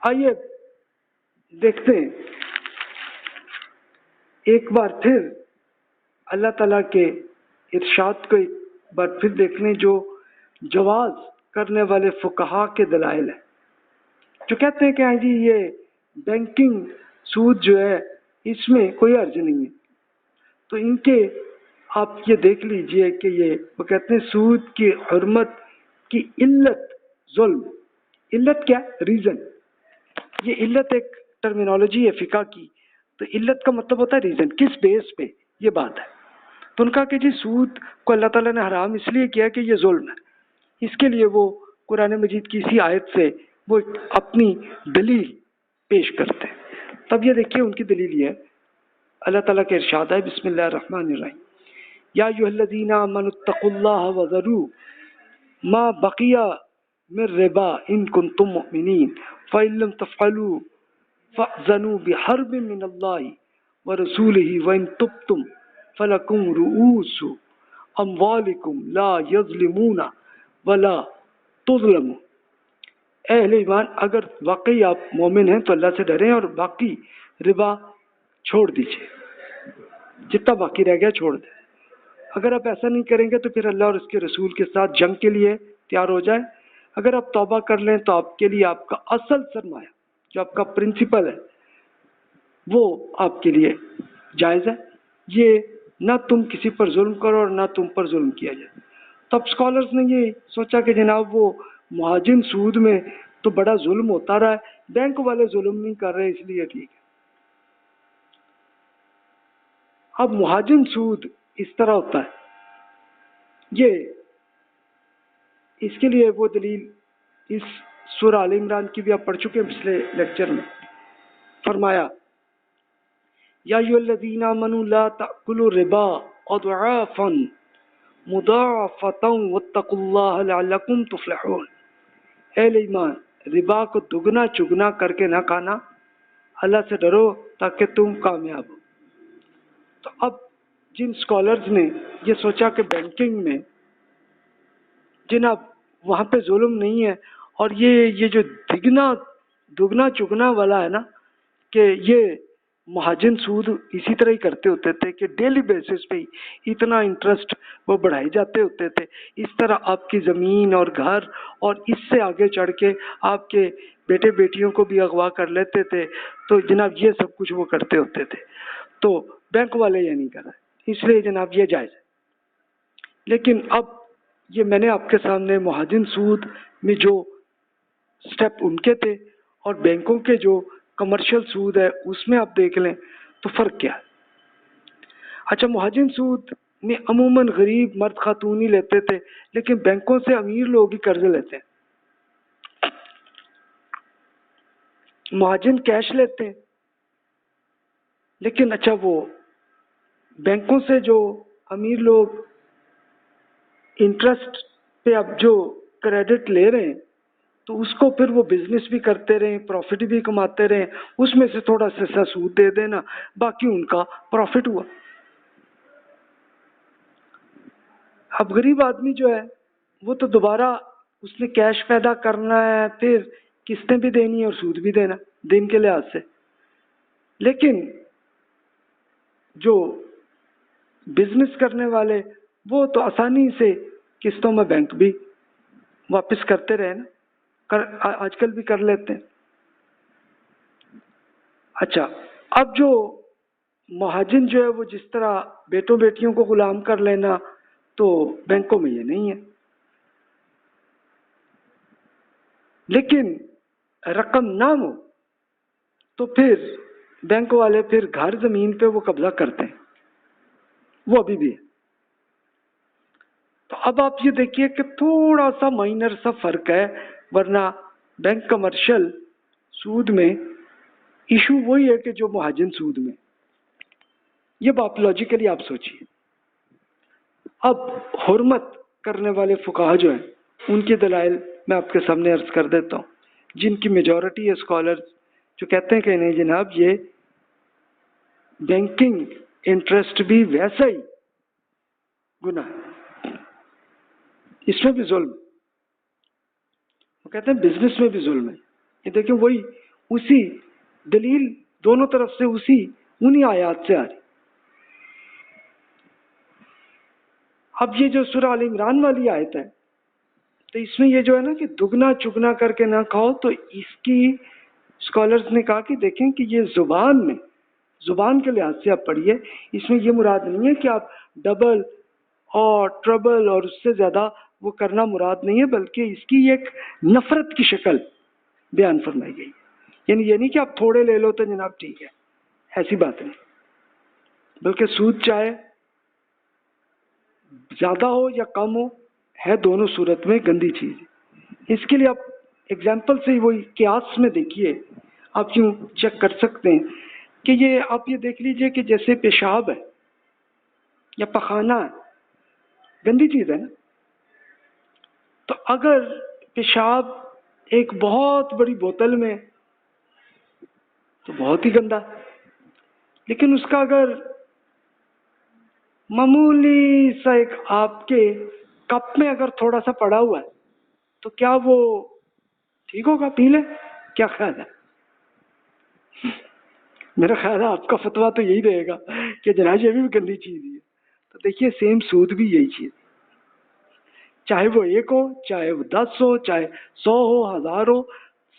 آئیے دیکھتے ہیں ایک بار پھر اللہ تعالیٰ کے ارشاد کو ایک بار پھر دیکھنے جو جواز کرنے والے فقہا کے دلائل ہیں، جو کہتے ہیں کہ ہاں جی یہ بینکنگ سود جو ہے اس میں کوئی حرج نہیں ہے، تو ان کے آپ یہ دیکھ لیجئے کہ یہ وہ کہتے ہیں سود کی حرمت کی علت ظلم۔ علت کیا؟ ریزن۔ یہ علت ایک ٹرمینالوجی ہے فقہ کی، تو علت کا مطلب ہوتا ہے ریزن، کس بیس پہ یہ بات ہے۔ تو ان کا کہ جی سود کو اللہ تعالیٰ نے حرام اس لیے کیا کہ یہ ظلم ہے، اس کے لیے وہ قرآن مجید کی اسی آیت سے وہ اپنی دلیل پیش کرتے ہیں۔ تب یہ دیکھیے ان کی دلیل یہ ہے، اللہ تعالیٰ کے ارشاد ہے بسم اللہ الرحمن الرحیم یا ایھا الذین آمنوا اتقوا اللہ وذروا ما بقی من الربا ان کنتم مؤمنین فإن لم تفعلوا فأذنوا بحرب من اللہ ورسولہ وإن تبتم فلکم رؤوس اموالکم لا یظلمون ولا تظلمون۔ اہل ایمان اگر واقعی آپ مومن ہیں تو اللہ سے ڈریں اور باقی ربا چھوڑ دیجئے، جتنا باقی رہ گیا چھوڑ دیں۔ اگر آپ ایسا نہیں کریں گے تو پھر اللہ اور اس کے رسول کے ساتھ جنگ کے لیے تیار ہو جائیں۔ اگر آپ توبہ کر لیں تو آپ کے لیے آپ کا اصل سرمایہ جو آپ کا پرنسپل ہے وہ آپ کے لیے جائز ہے، یہ نہ تم کسی پر ظلم کرو اور نہ تم پر ظلم کیا جائے۔ تب اسکالرز نے یہ سوچا کہ جناب وہ مہاجن سود میں تو بڑا ظلم ہوتا رہا ہے، بینک والے ظلم نہیں کر رہے اس لیے ٹھیک ہے۔ اب مہاجن سود اس طرح ہوتا ہے، یہ اس کے لیے وہ دلیل اس سورہ آل عمران کی بھی آپ پڑھ چکے ہیں پچھلے لیکچر میں۔ فرمایا یا ایھا الذین آمنوا لا تأکلوا الربا اضعافا مضاعفۃ واتقوا اللہ لعلکم تفلحون۔ اہل ایمان ربا کو دگنا چگنا کر کے نہ کھانا، اللہ سے ڈرو تاکہ تم کامیاب ہو۔ تو اب جن اسکالرز نے یہ سوچا کہ بینکنگ میں جناب وہاں پہ ظلم نہیں ہے، اور یہ جو دگنا چگنا والا ہے نا کہ یہ مہاجن سود اسی طرح ہی کرتے ہوتے تھے کہ ڈیلی بیسس پہ ہی اتنا انٹرسٹ وہ بڑھائے جاتے ہوتے تھے، اس طرح آپ کی زمین اور گھر اور اس سے آگے چڑھ کے آپ کے بیٹے بیٹیوں کو بھی اغوا کر لیتے تھے، تو جناب یہ سب کچھ وہ کرتے ہوتے تھے۔ تو بینک والے یہ نہیں کر رہے، اس لیے جناب یہ جائز ہے۔ لیکن اب یہ میں نے آپ کے سامنے مہاجن سود میں جو سٹیپ ان کے تھے اور بینکوں کے جو کمرشل سود ہے اس میں آپ دیکھ لیں تو فرق کیا ہے۔ اچھا مہاجن سود میں عموماً غریب مرد خاتون ہی لیتے تھے، لیکن بینکوں سے امیر لوگ ہی قرض لیتے ہیں۔ مہاجن کیش لیتے ہیں، لیکن اچھا وہ بینکوں سے جو امیر لوگ انٹرسٹ پہ اب جو کریڈٹ لے رہے ہیں تو اس کو پھر وہ بزنس بھی کرتے رہیں، پروفٹ بھی کماتے رہیں، اس میں سے تھوڑا سا سود دے دینا، باقی ان کا پروفٹ ہوا۔ اب غریب آدمی جو ہے وہ تو دوبارہ اس نے کیش پیدا کرنا ہے، پھر قسطیں بھی دینی ہے اور سود بھی دینا دن کے لحاظ سے۔ لیکن جو بزنس کرنے والے وہ تو آسانی سے قسطوں میں بینک بھی واپس کرتے رہے نا، آج کل بھی کر لیتے ہیں۔ اچھا اب جو مہاجن جو ہے وہ جس طرح بیٹوں بیٹیوں کو غلام کر لینا، تو بینکوں میں یہ نہیں ہے، لیکن رقم نام ہو تو پھر بینک والے پھر گھر زمین پہ وہ قبضہ کرتے ہیں، وہ ابھی بھی ہے۔ تو اب آپ یہ دیکھیے کہ تھوڑا سا مائنر سا فرق ہے، ورنہ بینک کمرشل سود میں ایشو وہی ہے کہ جو مہاجن سود میں۔ یہ بات لاجیکلی آپ سوچیے۔ اب حرمت کرنے والے فقہا جو ہیں ان کی دلائل میں آپ کے سامنے عرض کر دیتا ہوں، جن کی میجورٹی ہے اسکالرز جو کہتے ہیں کہ نہیں جناب یہ بینکنگ انٹرسٹ بھی ویسا ہی گناہ ہے، اس میں بھی ظلم، وہ کہتے ہیں بزنس میں بھی ظلم ہے۔ یہ دیکھیں وہی اسی دلیل دونوں طرف سے انہی آیات سے آ رہی. اب یہ جو سورہ آل عمران والی آیت ہے تو اس میں یہ جو ہے نا کہ دگنا چگنا کر کے نہ کھاؤ، تو اس کی اسکالرز نے کہا کہ دیکھیں کہ یہ زبان کے لحاظ سے آپ پڑھیے، اس میں یہ مراد نہیں ہے کہ آپ ڈبل اور ٹربل اور اس سے زیادہ وہ کرنا مراد نہیں ہے، بلکہ اس کی ایک نفرت کی شکل بیان فرمائی گئی. یعنی یہ نہیں کہ آپ تھوڑے لے لو تو جناب ٹھیک ہے، ایسی بات نہیں، بلکہ سود چاہے زیادہ ہو یا کم ہو، ہے دونوں صورت میں گندی چیز ہے. اس کے لیے آپ ایگزامپل سے وہی قیاس میں دیکھیے، آپ یوں چیک کر سکتے ہیں کہ یہ آپ یہ دیکھ لیجئے کہ جیسے پیشاب ہے یا پخانہ ہے، گندی چیز ہے نا. تو اگر پیشاب ایک بہت بڑی بوتل میں تو بہت ہی گندا، لیکن اس کا اگر معمولی سا ایک آپ کے کپ میں اگر تھوڑا سا پڑا ہوا ہے تو کیا وہ ٹھیک ہوگا؟ پی لیں؟ کیا خیال ہے؟ میرا خیال ہے آپ کا فتویٰ تو یہی رہے گا کہ جناب یہ بھی گندی چیز ہی ہے. تو دیکھیے سیم سود بھی یہی چیز، چاہے وہ 1 ہو، چاہے وہ 10 ہو، چاہے 100 ہو، 1000 ہو،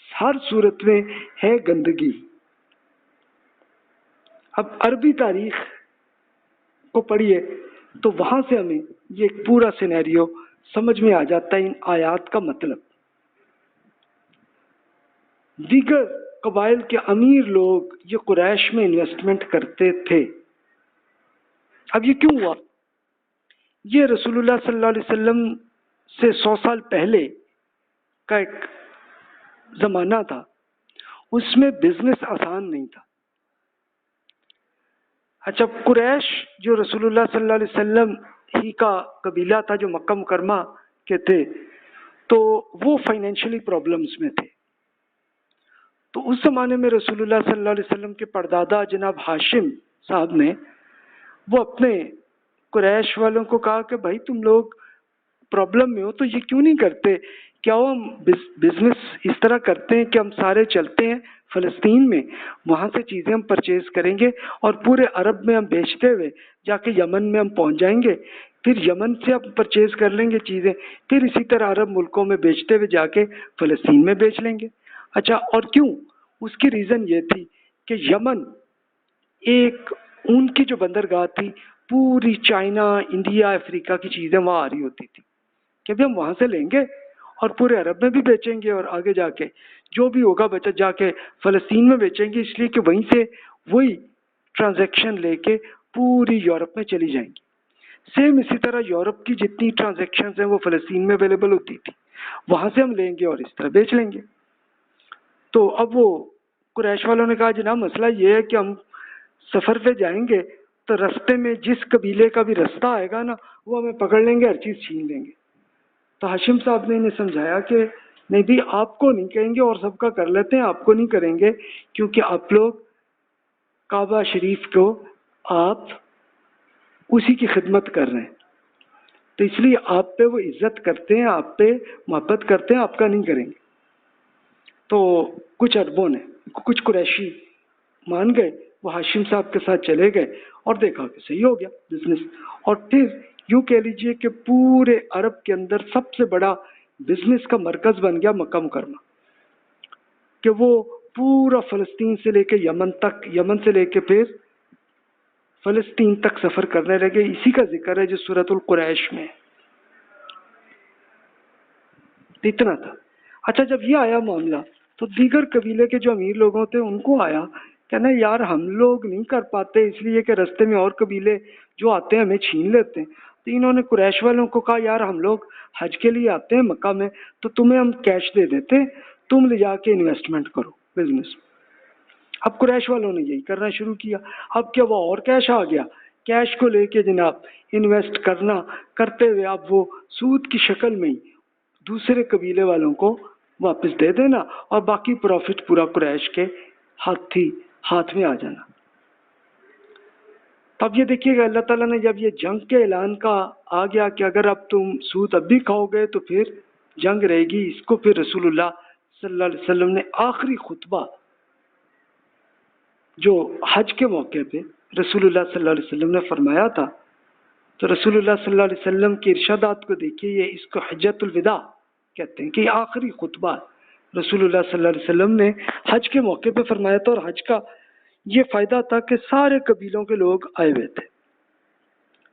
ہر صورت میں ہے گندگی. اب عربی تاریخ کو پڑھیے تو وہاں سے ہمیں یہ ایک پورا سینیریو سمجھ میں آ جاتا ہے ان آیات کا مطلب. دیگر قبائل کے امیر لوگ یہ قریش میں انویسٹمنٹ کرتے تھے. اب یہ کیوں ہوا؟ یہ رسول اللہ صلی اللہ علیہ وسلم سے 100 سال پہلے کا ایک زمانہ تھا، اس میں بزنس آسان نہیں تھا. اچھا، قریش جو رسول اللہ صلی اللہ علیہ وسلم ہی کا قبیلہ تھا جو مکہ مکرمہ کے تھے، تو وہ فائنینشلی پرابلمز میں تھے. تو اس زمانے میں رسول اللہ صلی اللہ علیہ وسلم کے پردادا جناب ہاشم صاحب نے وہ اپنے قریش والوں کو کہا کہ بھائی تم لوگ پرابلم میں ہو تو یہ کیوں نہیں کرتے، کیا ہم بزنس اس طرح کرتے ہیں کہ ہم سارے چلتے ہیں فلسطین میں، وہاں سے چیزیں ہم پرچیز کریں گے اور پورے عرب میں ہم بیچتے ہوئے جا کے یمن میں ہم پہنچ جائیں گے، پھر یمن سے ہم پرچیز کر لیں گے چیزیں، پھر اسی طرح عرب ملکوں میں بیچتے ہوئے جا کے فلسطین میں بیچ لیں گے. اچھا، اور کیوں؟ اس کی ریزن یہ تھی کہ یمن ایک ان کی جو بندرگاہ تھی، پوری چائنا، انڈیا، افریقہ کی چیزیں وہاں آ رہی ہوتی تھی کہ بھی ہم وہاں سے لیں گے اور پورے عرب میں بھی بیچیں گے اور آگے جا کے جو بھی ہوگا بچت جا کے فلسطین میں بیچیں گے، اس لیے کہ وہیں سے وہی ٹرانزیکشن لے کے پوری یورپ میں چلی جائیں گی. سیم اسی طرح یورپ کی جتنی ٹرانزیکشنز ہیں وہ فلسطین میں اویلیبل ہوتی تھی، وہاں سے ہم لیں گے اور اس طرح بیچ لیں گے. تو اب وہ قریش والوں نے کہا جناب مسئلہ یہ ہے کہ ہم سفر پہ جائیں گے تو رستے میں جس قبیلے کا بھی رستہ آئے گا نا وہ ہمیں پکڑ لیں گے، ہر چیز چھین لیں گے. تو ہاشم صاحب نے انہیں سمجھایا کہ نہیں بھی آپ کو نہیں کہیں گے اور سب کا کر لیتے ہیں، آپ کو نہیں کریں گے کیونکہ آپ لوگ کعبہ شریف کو آپ اسی کی خدمت کر رہے ہیں، تو اس لیے آپ پہ وہ عزت کرتے ہیں، آپ پہ محبت کرتے ہیں، آپ کا نہیں کریں گے. تو کچھ عربوں نے، کچھ قریشی مان گئے، وہ ہاشم صاحب کے ساتھ چلے گئے اور دیکھا کہ صحیح ہو گیا بزنس. اور پھر یوں کہہ لیجئے کہ پورے عرب کے اندر سب سے بڑا بزنس کا مرکز بن گیا مکہ مکرمہ، کہ وہ پورا فلسطین سے لے کے یمن تک، یمن سے لے کے پھر فلسطین تک سفر کرنے لگے. اسی کا ذکر ہے جو سورۃ القریش میں اتنا تھا. اچھا، جب یہ آیا معاملہ تو دیگر قبیلے کے جو امیر لوگوں تھے ان کو آیا کہنا یار ہم لوگ نہیں کر پاتے اس لیے کہ رستے میں اور قبیلے جو آتے ہیں ہمیں چھین لیتے ہیں. تو انہوں نے قریش والوں کو کہا یار ہم لوگ حج کے لیے آتے ہیں مکہ میں تو تمہیں ہم کیش دے دیتے ہیں، تم لے جا کے انویسٹمنٹ کرو بزنس. اب قریش والوں نے یہی کرنا شروع کیا. اب کیا وہ اور کیش آ گیا، کیش کو لے کے جناب انویسٹ کرتے ہوئے اب وہ سود کی شکل میں ہی دوسرے قبیلے والوں کو واپس دے دینا اور باقی پروفٹ پورا قریش کے ہاتھ میں آ جانا. اب یہ دیکھیے گا اللہ تعالیٰ نے جب یہ جنگ کے اعلان کا آ گیا کہ اگر اب تم سود اب بھی کھاؤ گے تو پھر جنگ رہے گی، اس کو پھر رسول اللہ صلی اللہ علیہ وسلم نے آخری خطبہ جو حج کے موقع پہ رسول اللہ صلی اللہ علیہ وسلم نے فرمایا تھا، تو رسول اللہ صلی اللہ علیہ وسلم کی ارشادات کو دیکھیے، یہ اس کو حجۃ الوداع کہتے ہیں کہ یہ آخری خطبہ رسول اللہ صلی اللہ علیہ وسلم نے حج کے موقع پہ فرمایا تھا، اور حج کا یہ فائدہ تھا کہ سارے قبیلوں کے لوگ آئے ہوئے تھے.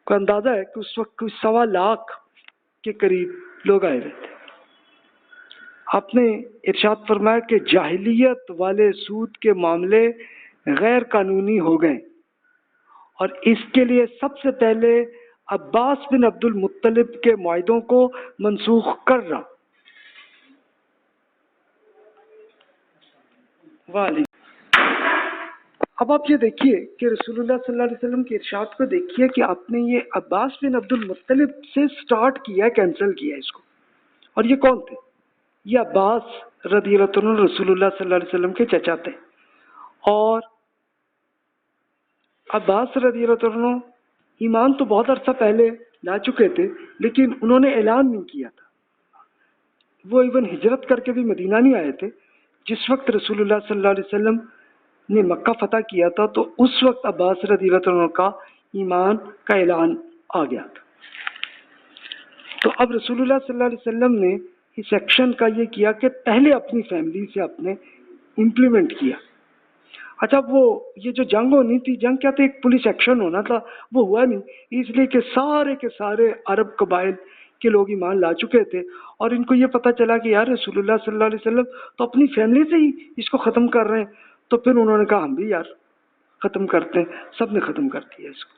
کوئی اندازہ ہے کہ اس وقت کوئی 1.25 لاکھ کے قریب لوگ آئے ہوئے تھے. آپ نے ارشاد فرمایا کہ جاہلیت والے سود کے معاملے غیر قانونی ہو گئے، اور اس کے لیے سب سے پہلے عباس بن عبد المطلب کے معاہدوں کو منسوخ کر رہا. اب آپ یہ دیکھیے کہ رسول اللہ صلی اللہ علیہ وسلم کے ارشاد کو دیکھیے کہ آپ نے یہ عباس بن عبد المطلب سے سٹارٹ کیا، کینسل کیا اس کو. اور یہ کون تھے؟ یہ عباس رضی اللہ عنہ رسول اللہ صلی اللہ علیہ وسلم کے چچا تھے. اور عباس رضی اللہ عنہ ایمان تو بہت عرصہ پہلے لا چکے تھے، لیکن انہوں نے اعلان نہیں کیا تھا. وہ ایون ہجرت کر کے بھی مدینہ نہیں آئے تھے. جس وقت رسول اللہ صلی اللہ علیہ وسلم نے مکہ فتح کیا تھا تو اس وقت عباس رضی اللہ عنہ کا ایمان کا اعلان آ گیا تھا. تو اب رسول اللہ صلی اللہ علیہ وسلم نے اس ایکشن کا یہ کیا کہ پہلے اپنی فیملی سے اپنے امپلیمنٹ کیا. اچھا، وہ یہ جو جنگ ہونی تھی، جنگ کیا تھا؟ ایک پولیس ایکشن ہونا تھا، وہ ہوا نہیں، اس لیے کہ سارے کے سارے عرب قبائل کے لوگ ایمان لا چکے تھے، اور ان کو یہ پتہ چلا کہ یار رسول اللہ صلی اللہ علیہ وسلم تو اپنی فیملی سے ہی اس کو ختم کر رہے ہیں. تو پھر انہوں نے کہا ہم بھی یار ختم کرتے ہیں. سب نے ختم کر دیا اس کو.